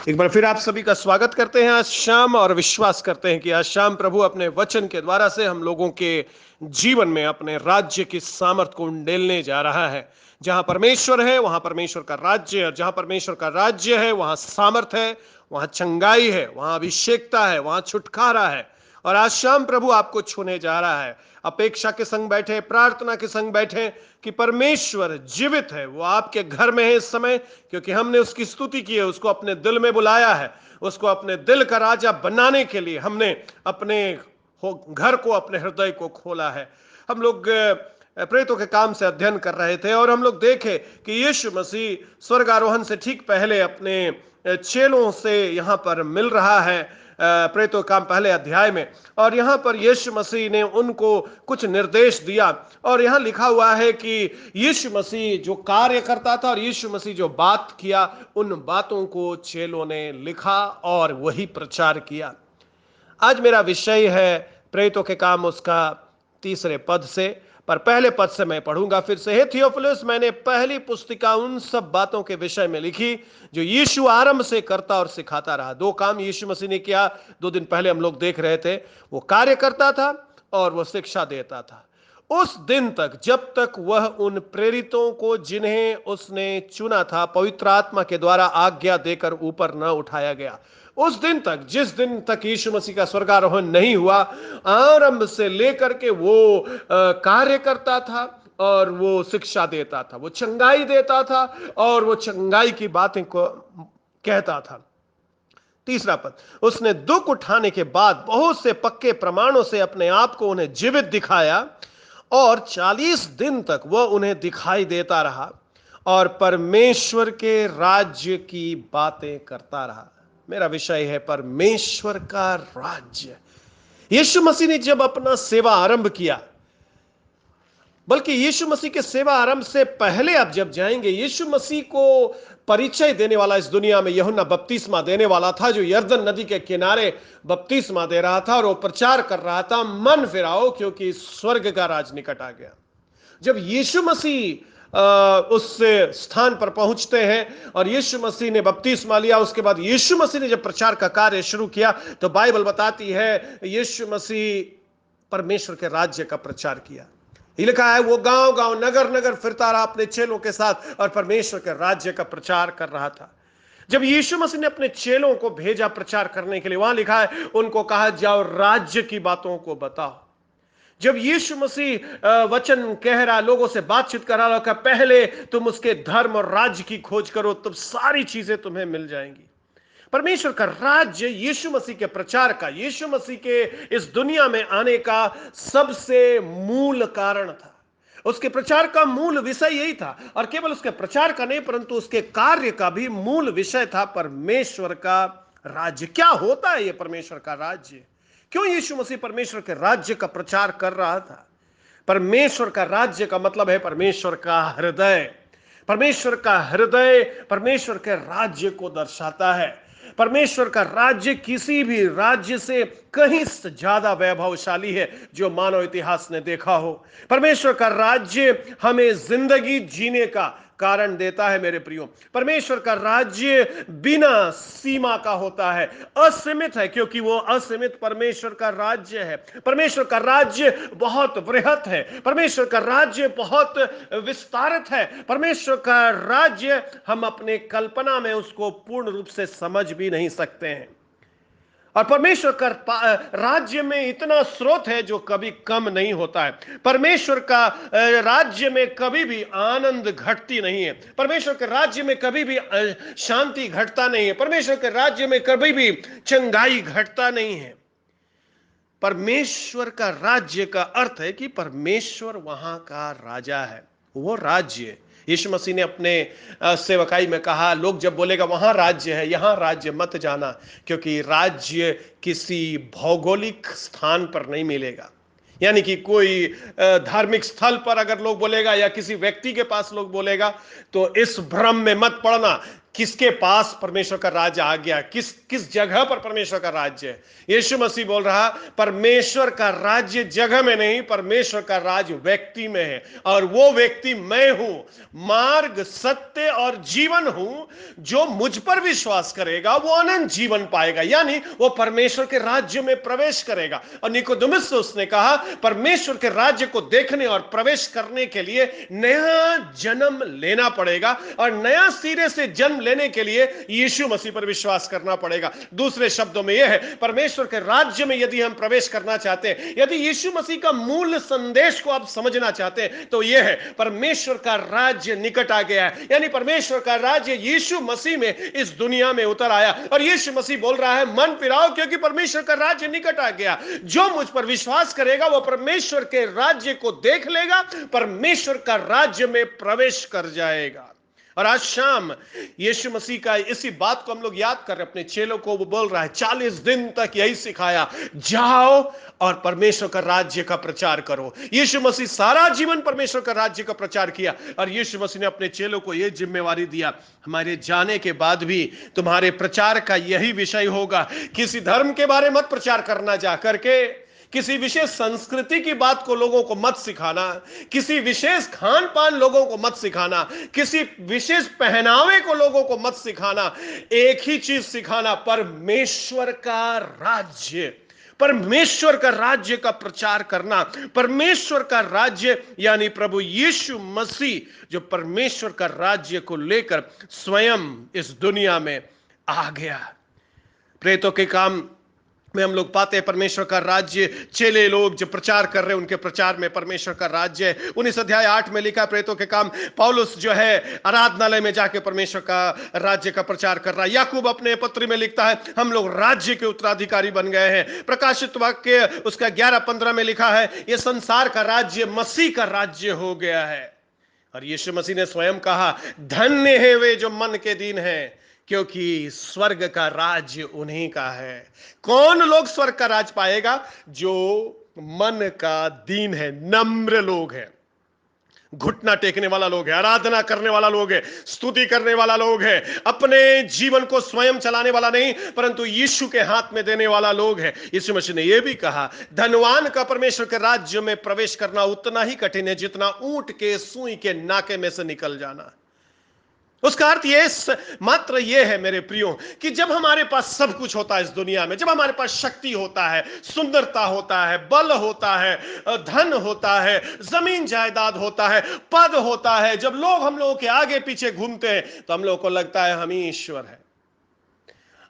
एक बार फिर आप सभी का स्वागत करते हैं आज शाम और विश्वास करते हैं कि आज शाम प्रभु अपने वचन के द्वारा से हम लोगों के जीवन में अपने राज्य की सामर्थ को उंडेलने जा रहा है। जहां परमेश्वर है वहां परमेश्वर का राज्य है, और जहां परमेश्वर का राज्य है वहां सामर्थ है, वहां चंगाई है, वहां अभिषेकता है, वहां छुटकारा है। और आज शाम प्रभु आपको छूने जा रहा है। अपेक्षा के संग बैठे, प्रार्थना के संग बैठे कि परमेश्वर जीवित है, वो आपके घर में है इस समय, क्योंकि हमने उसकी स्तुति की है, उसको अपने दिल में बुलाया है, उसको अपने दिल का राजा बनाने के लिए हमने अपने घर को, अपने हृदय को खोला है। हम लोग प्रेतों के काम से अध्ययन कर रहे थे और हम लोग देखे कि यीशु मसीह स्वर्ग आरोहण से ठीक पहले अपने चेलों से यहां पर मिल रहा है प्रेतों का काम पहले अध्याय में। और यहां पर यीशु मसीह ने उनको कुछ निर्देश दिया और यहां लिखा हुआ है कि यीशु मसीह जो कार्य करता था और यीशु मसीह जो बात किया, उन बातों को चेलों ने लिखा और वही प्रचार किया। आज मेरा विषय है प्रेरितों के काम उसका तीसरे पद से, पर पहले पद से मैं पढ़ूंगा फिर से। हे थियोफिलुस, मैंने पहली पुस्तिका उन सब बातों के विषय में लिखी जो यीशु आरंभ से करता और सिखाता रहा। दो काम यीशु मसीह ने किया, 2 दिन पहले हम लोग देख रहे थे। वो कार्य करता था और वो शिक्षा देता था उस दिन तक जब तक वह उन प्रेरितों को जिन्हें उसने चुना था पवित्र आत्मा के द्वारा आज्ञा देकर ऊपर न उठाया गया। उस दिन तक, जिस दिन तक यीशु मसीह का स्वर्गारोहण नहीं हुआ, आरंभ से लेकर के वो कार्य करता था और वो शिक्षा देता था, वो चंगाई देता था और वो चंगाई की बातें को कहता था। तीसरा पद, उसने दुख उठाने के बाद बहुत से पक्के प्रमाणों से अपने आप को उन्हें जीवित दिखाया और 40 दिन तक वह उन्हें दिखाई देता रहा और परमेश्वर के राज्य की बातें करता रहा। मेरा विषय है परमेश्वर का राज्य। यीशु मसीह ने जब अपना सेवा आरंभ किया, बल्कि यीशु मसीह के सेवा आरंभ से पहले आप जब जाएंगे, यीशु मसीह को परिचय देने वाला इस दुनिया में यूहन्ना बपतिस्मा देने वाला था, जो यरदन नदी के किनारे बपतिस्मा दे रहा था और वो प्रचार कर रहा था, मन फिराओ क्योंकि स्वर्ग का राज निकट आ गया। जब यीशु मसीह उस स्थान पर पहुंचते हैं और यीशु मसीह ने बपतिस्मा लिया, उसके बाद यीशु मसीह ने जब प्रचार का कार्य शुरू किया, तो बाइबल बताती है यीशु मसीह परमेश्वर के राज्य का प्रचार किया। ये लिखा है वो गांव गांव, नगर नगर फिरता रहा अपने चेलों के साथ और परमेश्वर के राज्य का प्रचार कर रहा था। जब यीशु मसीह ने अपने चेलों को भेजा प्रचार करने के लिए, वहां लिखा है उनको कहा जाओ राज्य की बातों को बताओ। जब यीशु मसीह वचन कह रहा, लोगों से बातचीत कर रहा, कहा पहले तुम उसके धर्म और राज्य की खोज करो, तब सारी चीजें तुम्हें मिल जाएंगी। परमेश्वर का राज्य यीशु मसीह के प्रचार का, यीशु मसीह के इस दुनिया में आने का सबसे मूल कारण था। उसके प्रचार का मूल विषय यही था, और केवल उसके प्रचार का नहीं परंतु उसके कार्य का भी मूल विषय था परमेश्वर का राज्य। क्या होता है ये परमेश्वर का राज्य? क्यों यीशु मसीह परमेश्वर के राज्य का प्रचार कर रहा था? परमेश्वर का राज्य का मतलब है परमेश्वर का हृदय। परमेश्वर का हृदय परमेश्वर के राज्य को दर्शाता है। परमेश्वर का राज्य किसी भी राज्य से कहीं ज्यादा वैभवशाली है जो मानव इतिहास ने देखा हो। परमेश्वर का राज्य हमें जिंदगी जीने का कारण देता है मेरे प्रियो। परमेश्वर का राज्य बिना सीमा का होता है, असीमित है, क्योंकि वो असीमित परमेश्वर का राज्य है। परमेश्वर का राज्य बहुत बृहत है, परमेश्वर का राज्य बहुत विस्तारित है। परमेश्वर का राज्य हम अपने कल्पना में उसको पूर्ण रूप से समझ भी नहीं सकते हैं। और परमेश्वर का राज्य में इतना स्रोत है जो कभी कम नहीं होता है। परमेश्वर का राज्य में कभी भी आनंद घटती नहीं है। परमेश्वर के राज्य में कभी भी शांति घटता नहीं है। परमेश्वर के राज्य में कभी भी चंगाई घटता नहीं है। परमेश्वर का राज्य का अर्थ है कि परमेश्वर वहां का राजा है, वो राज्य। यीशु मसीह ने अपने सेवकाई में कहा, लोग जब बोलेगा वहां राज्य है, यहां राज्य मत जाना, क्योंकि राज्य किसी भौगोलिक स्थान पर नहीं मिलेगा। यानी कि कोई धार्मिक स्थल पर अगर लोग बोलेगा या किसी व्यक्ति के पास लोग बोलेगा, तो इस भ्रम में मत पड़ना किसके पास परमेश्वर का राज्य आ गया, किस किस जगह पर परमेश्वर का राज्य है। यीशु मसीह बोल रहा, परमेश्वर का राज्य जगह में नहीं, परमेश्वर का राज्य व्यक्ति में है, और वो व्यक्ति मैं हूं, मार्ग सत्य और जीवन हूं। जो मुझ पर विश्वास करेगा वो अनंत जीवन पाएगा, यानी वो परमेश्वर के राज्य में प्रवेश करेगा। और निकोदेमुस से उसने कहा, परमेश्वर के राज्य को देखने और प्रवेश करने के लिए नया जन्म लेना पड़ेगा, और नया सिरे से जन्म लेने के लिए यीशु मसीह पर विश्वास करना पड़ेगा। दूसरे शब्दों में यह है, परमेश्वर के राज्य में यदि हम प्रवेश करना चाहते हैं, यदि यीशु मसीह का मूल संदेश को आप समझना चाहते हैं, तो यह है, परमेश्वर का राज्य निकट आ गया है, यानी परमेश्वर का राज्य यीशु मसीह में इस दुनिया में उतर आया। और यीशु मसीह बोल रहा है, मन फिराओ क्योंकि परमेश्वर का राज्य निकट आ गया। जो मुझ पर विश्वास करेगा वो परमेश्वर के राज्य को देख लेगा, परमेश्वर का राज्य में प्रवेश कर जाएगा। और आज शाम यीशु मसीह का इसी बात को हम लोग याद कर रहे हैं। अपने चेलों को वो बोल रहा है, 40 दिन तक यही सिखाया, जाओ और परमेश्वर का राज्य का प्रचार करो। यीशु मसीह सारा जीवन परमेश्वर का राज्य का प्रचार किया, और यीशु मसीह ने अपने चेलों को यह जिम्मेवारी दिया, हमारे जाने के बाद भी तुम्हारे प्रचार का यही विषय होगा। किसी धर्म के बारे मत प्रचार करना जा करके, किसी विशेष संस्कृति की बात को लोगों को मत सिखाना, किसी विशेष खान पान लोगों को मत सिखाना, किसी विशेष पहनावे को लोगों को मत सिखाना। एक ही चीज सिखाना, परमेश्वर का राज्य, परमेश्वर का राज्य का प्रचार करना। परमेश्वर का राज्य यानी प्रभु यीशु मसीह, जो परमेश्वर का राज्य को लेकर स्वयं इस दुनिया में आ गया। प्रेतों के काम में हम लोग पाते हैं परमेश्वर का राज्य, चेले लोग जो प्रचार कर रहे हैं उनके प्रचार में परमेश्वर का राज्य है। 19 अध्याय 8 में लिखा, प्रेतों के काम, पौलुस जो है आराधनालय में जाके परमेश्वर का राज्य का प्रचार कर रहा है। याकूब अपने पत्र में लिखता है, हम लोग राज्य के उत्तराधिकारी बन गए हैं। प्रकाशित वाक्य उसका 11-15 में लिखा है, यह संसार का राज्य मसीह का राज्य हो गया है। और यीशु मसीह ने स्वयं कहा, धन्य है वे जो मन के दीन हैं, क्योंकि स्वर्ग का राज्य उन्हीं का है। कौन लोग स्वर्ग का राज पाएगा? जो मन का दीन है, नम्र लोग हैं, घुटना टेकने वाला लोग है, आराधना करने वाला लोग है, स्तुति करने वाला लोग है, अपने जीवन को स्वयं चलाने वाला नहीं परंतु यीशु के हाथ में देने वाला लोग है। यीशु मसीह ने यह भी कहा, धनवान का परमेश्वर के राज्य में प्रवेश करना उतना ही कठिन है जितना ऊंट के सुई के नाके में से निकल जाना। उसका अर्थ यह मात्र यह है मेरे प्रियो, कि जब हमारे पास सब कुछ होता है इस दुनिया में, जब हमारे पास शक्ति होता है, सुंदरता होता है, बल होता है, धन होता है, जमीन जायदाद होता है, पद होता है, जब लोग हम लोगों के आगे पीछे घूमते हैं तो हम लोगों को लगता है हम ही ईश्वर है।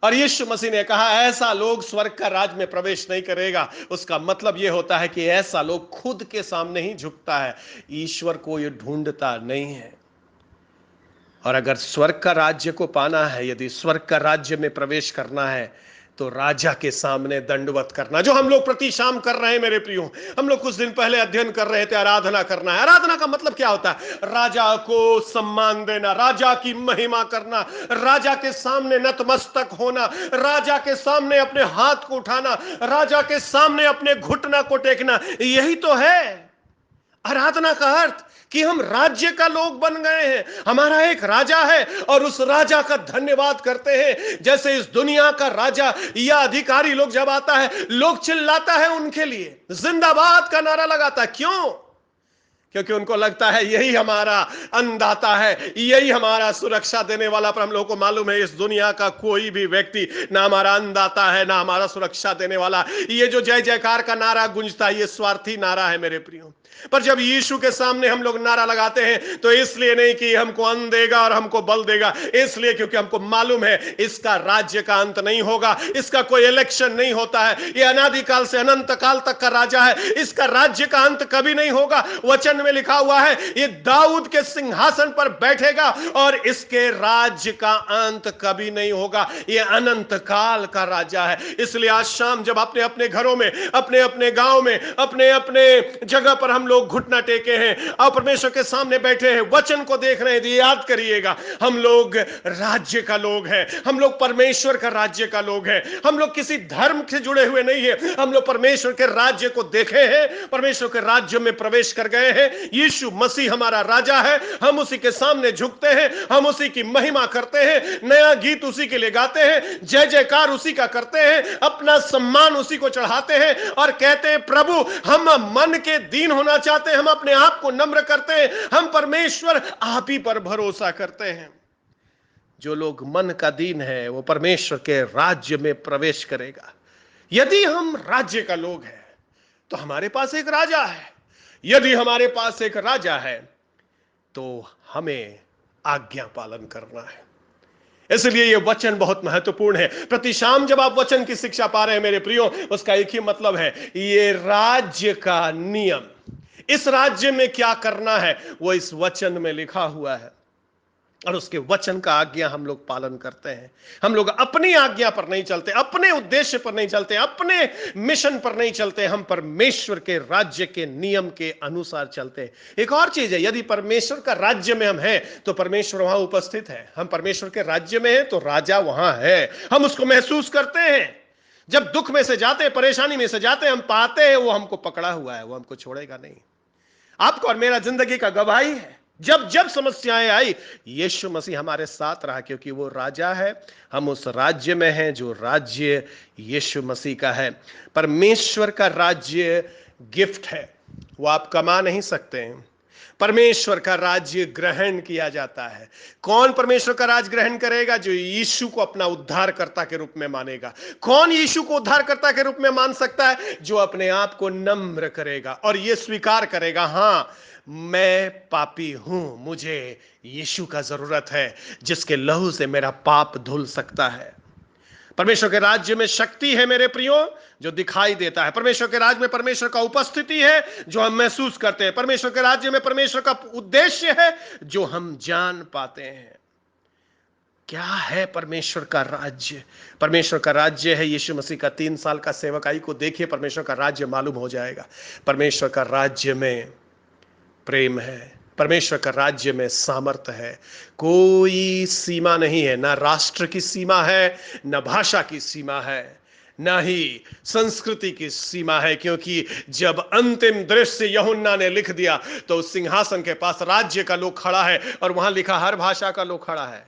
और यीशु मसीह ने कहा, ऐसा लोग स्वर्ग का राज में प्रवेश नहीं करेगा। उसका मतलब यह होता है कि ऐसा लोग खुद के सामने ही झुकता है, ईश्वर को यह ढूंढता नहीं है। और अगर स्वर्ग का राज्य को पाना है, यदि स्वर्ग का राज्य में प्रवेश करना है, तो राजा के सामने दंडवत करना, जो हम लोग प्रति शाम कर रहे हैं मेरे प्रियो। हम लोग कुछ दिन पहले अध्ययन कर रहे थे, आराधना करना है। आराधना का मतलब क्या होता है? राजा को सम्मान देना, राजा की महिमा करना, राजा के सामने नतमस्तक होना, राजा के सामने अपने हाथ को उठाना, राजा के सामने अपने घुटना को टेकना। यही तो है आराधना का अर्थ, कि हम राज्य का लोग बन गए हैं। हमारा एक राजा है और उस राजा का धन्यवाद करते हैं। जैसे इस दुनिया का राजा या अधिकारी लोग जब आता है, लोग चिल्लाता है उनके लिए, जिंदाबाद का नारा लगाता है। क्यों? क्योंकि उनको लगता है यही हमारा अन्नदाता है, यही हमारा सुरक्षा देने वाला। पर हम लोगों को मालूम है इस दुनिया का कोई भी व्यक्ति ना हमारा अन्नदाता है, ना हमारा सुरक्षा देने वाला। ये जो जय जयकार का नारा गूंजता है, ये स्वार्थी नारा है मेरे प्रियो। पर जब यीशु के सामने हम लोग नारा लगाते हैं तो इसलिए नहीं कि हमको अन्न देगा और हमको बल देगा, इसलिए क्योंकि हमको मालूम है इसका राज्य का अंत नहीं होगा, इसका कोई इलेक्शन नहीं होता है। ये अनादिकाल से अनंत काल तक का राजा है, इसका राज्य का अंत कभी नहीं होगा। वचन में लिखा हुआ है, ये दाऊद के सिंहासन पर बैठेगा और इसके राज्य का अंत कभी नहीं होगा। ये अनंत काल का राजा है। इसलिए आज शाम जब अपने अपने घरों में, अपने अपने गांव में, अपने अपने जगह पर हम हम लोग घुटना टेके हैं और परमेश्वर के सामने बैठे हैं, वचन को देख रहे हैं, तो याद करिएगा हम लोग राज्य का लोग हैं, हम लोग परमेश्वर का राज्य का लोग हैं। हम लोग किसी धर्म से जुड़े हुए नहीं है, हम लोग परमेश्वर के राज्य को देखे हैं, परमेश्वर के राज्य में प्रवेश कर गए हैं। यीशु मसीह हमारा राजा है, हम उसी के सामने झुकते हैं, हम उसी की महिमा करते हैं, नया गीत उसी के लिए गाते हैं, जय जयकार उसी का करते हैं, अपना सम्मान उसी को चढ़ाते हैं और कहते हैं प्रभु हम मन के दीन होना चाहते हैं, हम अपने आप को नम्र करते हैं, हम परमेश्वर आप ही पर भरोसा करते हैं। जो लोग मन का दीन है वो परमेश्वर के राज्य में प्रवेश करेगा। यदि हम राज्य का लोग हैं तो हमारे पास एक राजा है, यदि हमारे पास एक राजा है तो हमें आज्ञा पालन करना है। इसलिए यह वचन बहुत महत्वपूर्ण है। प्रति शाम जब आप वचन की शिक्षा पा रहे हैं मेरे प्रियो, उसका एक ही मतलब है, ये राज्य का नियम, इस राज्य में क्या करना है वो इस वचन में लिखा हुआ है और उसके वचन का आज्ञा हम लोग पालन करते हैं। हम लोग अपनी आज्ञा पर नहीं चलते, अपने उद्देश्य पर नहीं चलते, अपने मिशन पर नहीं चलते, हम परमेश्वर के राज्य के नियम के अनुसार चलते हैं। एक और चीज है, यदि परमेश्वर का राज्य में हम हैं तो परमेश्वर वहां उपस्थित है। हम परमेश्वर के राज्य में हैं तो राजा वहां है, हम उसको महसूस करते हैं। जब दुख में से जाते हैं, परेशानी में से जाते हैं, हम पाते हैं वो हमको पकड़ा हुआ है, वो हमको छोड़ेगा नहीं। आपको और मेरा जिंदगी का गवाही है, जब जब समस्याएं आई यीशु मसीह हमारे साथ रहा, क्योंकि वो राजा है, हम उस राज्य में हैं जो राज्य यीशु मसीह का है। परमेश्वर का राज्य गिफ्ट है, वो आप कमा नहीं सकते हैं। परमेश्वर का राज्य ग्रहण किया जाता है। कौन परमेश्वर का राज्य ग्रहण करेगा? जो यीशु को अपना उद्धारकर्ता के रूप में मानेगा। कौन यीशु को उद्धारकर्ता के रूप में मान सकता है? जो अपने आप को नम्र करेगा और यह स्वीकार करेगा, हां मैं पापी हूं, मुझे यीशु का जरूरत है जिसके लहू से मेरा पाप धुल सकता है। परमेश्वर के राज्य में शक्ति है मेरे प्रियो, जो दिखाई देता है। परमेश्वर के राज्य में परमेश्वर का उपस्थिति है जो हम महसूस करते हैं। परमेश्वर के राज्य में परमेश्वर का उद्देश्य है जो हम जान पाते हैं। क्या है परमेश्वर का राज्य? परमेश्वर का राज्य है यीशु मसीह का 3 साल का सेवकाई को देखिए, परमेश्वर का राज्य मालूम हो जाएगा। परमेश्वर का राज्य में प्रेम है, परमेश्वर का राज्य में सामर्थ्य है, कोई सीमा नहीं है, ना राष्ट्र की सीमा है, ना भाषा की सीमा है, ना ही संस्कृति की सीमा है। क्योंकि जब अंतिम दृश्य यूहन्ना ने लिख दिया तो उस सिंहासन के पास राज्य का लोग खड़ा है और वहां लिखा हर भाषा का लोग खड़ा है।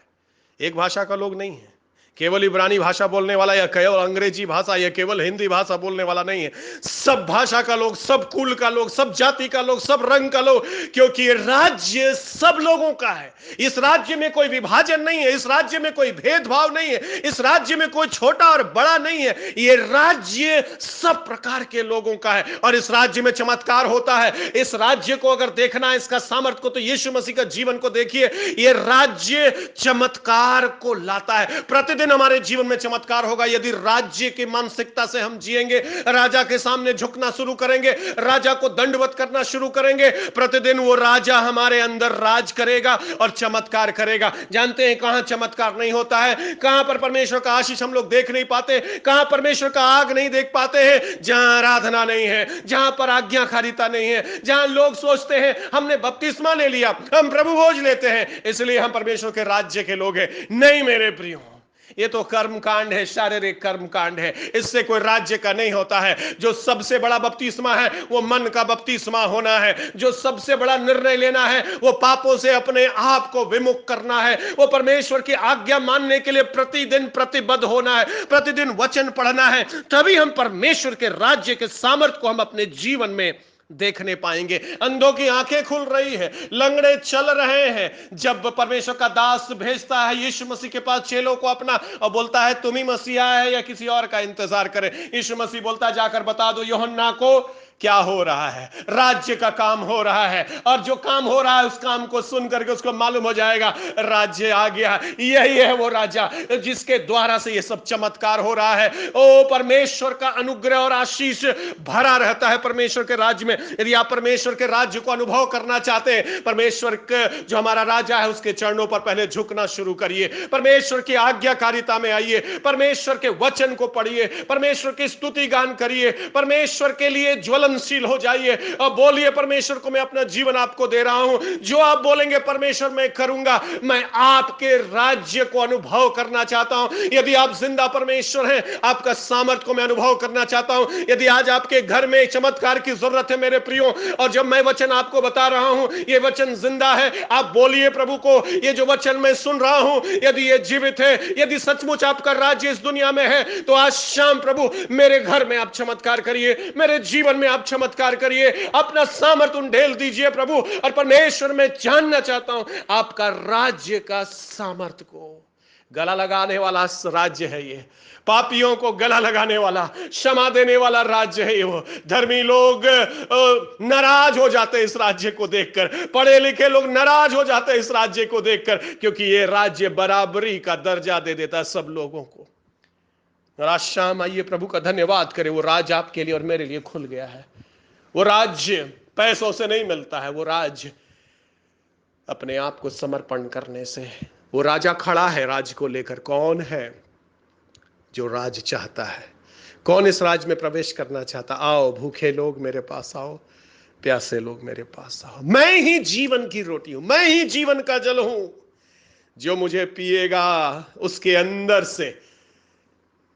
एक भाषा का लोग नहीं है, केवल इब्रानी भाषा बोलने वाला या केवल अंग्रेजी भाषा या केवल हिंदी भाषा बोलने वाला नहीं है। सब भाषा का लोग, सब कुल का लोग, सब जाति का लोग, सब रंग का लोग, क्योंकि राज्य सब लोगों का है। इस राज्य में कोई विभाजन नहीं है, इस राज्य में कोई भेदभाव नहीं है, इस राज्य में कोई छोटा और बड़ा नहीं है। ये राज्य सब प्रकार के लोगों का है और इस राज्य में चमत्कार होता है। इस राज्य को अगर देखना है, इसका सामर्थ्य को, तो यीशु मसीह का जीवन को देखिए। ये राज्य चमत्कार को लाता है। प्रतिदिन हमारे जीवन में चमत्कार होगा यदि राज्य की मानसिकता से हम जिएंगे, राजा के सामने झुकना शुरू करेंगे, राजा को दंडवत करना शुरू करेंगे। प्रतिदिन वो राजा हमारे अंदर राज करेगा और चमत्कार करेगा। जानते हैं कहां चमत्कार नहीं होता है, कहां पर परमेश्वर का आशीष हम लोग देख नहीं पाते, कहां परमेश्वर का आग नहीं देख पाते हैं? जहां आराधना नहीं है, जहां पर आज्ञाकारिता नहीं है, जहां लोग सोचते हैं हमने बपतिस्मा ले लिया, हम प्रभु भोज लेते हैं इसलिए हम परमेश्वर के राज्य के लोग हैं। नहीं मेरे प्रियो, ये तो कर्म कांड है, शारीरिक कर्म कांड है, इससे कोई राज्य का नहीं होता है। जो सबसे बड़ा बपतिस्मा है वो मन का बपतिस्मा होना है। जो सबसे बड़ा निर्णय लेना है वो पापों से अपने आप को विमुख करना है। वो परमेश्वर की आज्ञा मानने के लिए प्रतिदिन प्रतिबद्ध होना है, प्रतिदिन वचन पढ़ना है। तभी हम परमेश्वर के राज्य के सामर्थ्य को हम अपने जीवन में देखने पाएंगे। अंधों की आंखें खुल रही है, लंगड़े चल रहे हैं। जब परमेश्वर का दास भेजता है यीशु मसीह के पास चेलों को अपना और बोलता है तुम ही मसीहा है या किसी और का इंतजार करें, यीशु मसीह बोलता है जाकर बता दो यूहन्ना को क्या हो रहा है। राज्य का काम हो रहा है और जो काम हो रहा है उस काम को सुन करके उसको मालूम हो जाएगा राज्य आ गया। यही है वो राजा जिसके द्वारा से ये सब चमत्कार हो रहा है। ओ परमेश्वर का अनुग्रह और आशीष भरा रहता है परमेश्वर के राज्य में। यदि आप परमेश्वर के राज्य को अनुभव करना चाहते हैं, परमेश्वर के जो हमारा राजा है उसके चरणों पर पहले झुकना शुरू करिए। परमेश्वर की आज्ञाकारिता में आइए, परमेश्वर के वचन को पढ़िए, परमेश्वर की स्तुति गान करिए, परमेश्वर के लिए ज्वल ज्वलनशील हो जाइए और बोलिए, परमेश्वर को मैं अपना जीवन आपको दे रहा हूं, जो आप बोलेंगे परमेश्वर मैं करूंगा। मैं आपके राज्य को अनुभव करना चाहता हूं। यदि आप जिंदा परमेश्वर हैं, आपका सामर्थ को मैं अनुभव करना चाहता हूं। यदि आज आपके घर में चमत्कार की जरूरत है मेरे प्रियो, और जब मैं वचन आपको बता रहा हूं, ये वचन जिंदा है, आप बोलिए प्रभु को, ये जो वचन मैं सुन रहा हूं, यदि ये जीवित है, यदि सचमुच आपका राज्य इस दुनिया में है, तो आज शाम प्रभु मेरे घर में आप चमत्कार करिए, मेरे जीवन में आप चमत्कार करिए, अपना सामर्थ उंडेल दीजिए प्रभु। और परमेश्वर मैं जानना चाहता हूं आपका राज्य का सामर्थ को। गला लगाने वाला राज्य है ये, पापियों को गला लगाने वाला, क्षमा देने वाला राज्य है ये। वो धर्मी लोग नाराज हो जाते हैं इस राज्य को देखकर, पढ़े लिखे लोग नाराज हो जाते हैं इस राज्य को देखकर, क्योंकि ये राज्य बराबरी का दर्जा दे देता है सब लोगों को। और आज शाम आइए प्रभु का धन्यवाद करें, वो राज आपके लिए और मेरे लिए खुल गया है। वो राज्य पैसों से नहीं मिलता है, वो राज्य अपने आप को समर्पण करने से। वो राजा खड़ा है राज को लेकर। कौन है जो राज चाहता है? कौन इस राज में प्रवेश करना चाहता? आओ भूखे लोग मेरे पास आओ, प्यासे लोग मेरे पास आओ। मैं ही जीवन की रोटी हूं, मैं ही जीवन का जल हूं। जो मुझे पिएगा उसके अंदर से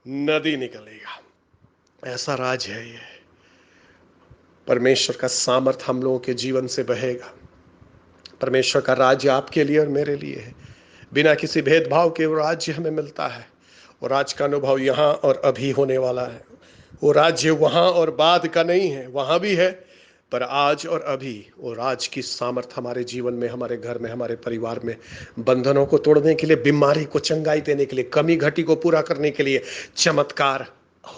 नदी निकलेगा। ऐसा राज है ये। परमेश्वर का सामर्थ हम लोगों के जीवन से बहेगा। परमेश्वर का राज्य आपके लिए और मेरे लिए है। बिना किसी भेदभाव के वो राज्य हमें मिलता है। वो राज्य का अनुभव यहाँ और अभी होने वाला है। वो राज्य वहाँ और बाद का नहीं है, वहाँ भी है, पर आज और अभी वो राज की सामर्थ हमारे जीवन में, हमारे घर में, हमारे परिवार में, बंधनों को तोड़ने के लिए, बीमारी को चंगाई देने के लिए, कमी घटी को पूरा करने के लिए, चमत्कार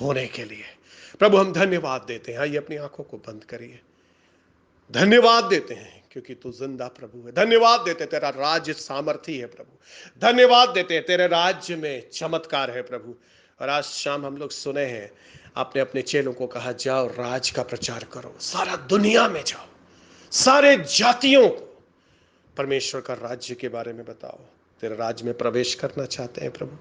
होने के लिए। प्रभु हम धन्यवाद देते हैं। आइए अपनी आंखों को बंद करिए। धन्यवाद देते हैं क्योंकि तू जिंदा प्रभु है। धन्यवाद देते तेरा राज्य सामर्थी है प्रभु। धन्यवाद देते हैं तेरे राज्य में चमत्कार है प्रभु। और आज शाम हम लोग सुने हैं, आपने अपने चेलों को कहा जाओ राज का प्रचार करो, सारा दुनिया में जाओ, सारे जातियों को परमेश्वर का राज्य के बारे में बताओ। तेरे राज्य में प्रवेश करना चाहते हैं प्रभु।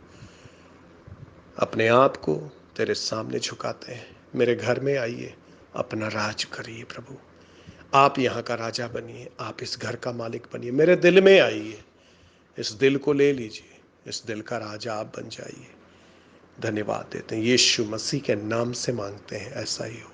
अपने आप को तेरे सामने झुकाते हैं। मेरे घर में आइए, अपना राज करिए प्रभु। आप यहाँ का राजा बनिए, आप इस घर का मालिक बनिए। मेरे दिल में आइए, इस दिल को ले लीजिए, इस दिल का राजा आप बन जाइए। धन्यवाद देते हैं, यीशु मसीह के नाम से मांगते हैं, ऐसा ही हो।